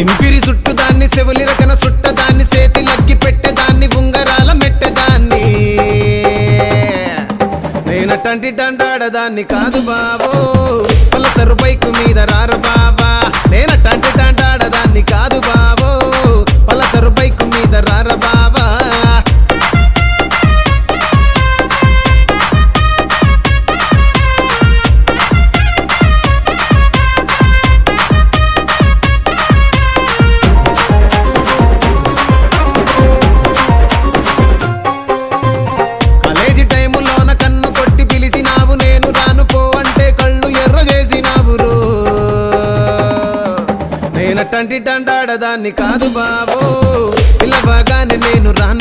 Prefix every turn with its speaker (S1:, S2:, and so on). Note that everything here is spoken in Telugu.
S1: సింపిరి చుట్టుదాన్ని సెవులి రకన సుట్టదాన్ని సేతి లగ్గి పెట్టేదాన్ని ఉంగరాల మెట్టెదాన్ని నేనటంటి డండాడదాన్ని కాదు బావో పలసరు బైకు మీద రార బావా నేనటంటి డండాడదాన్ని కాదు బావో పలసరు బైకు మీద రార బావా నేనటంటి డండాడదాన్ని కాదు బావో పిల్లవగానే నేను రాను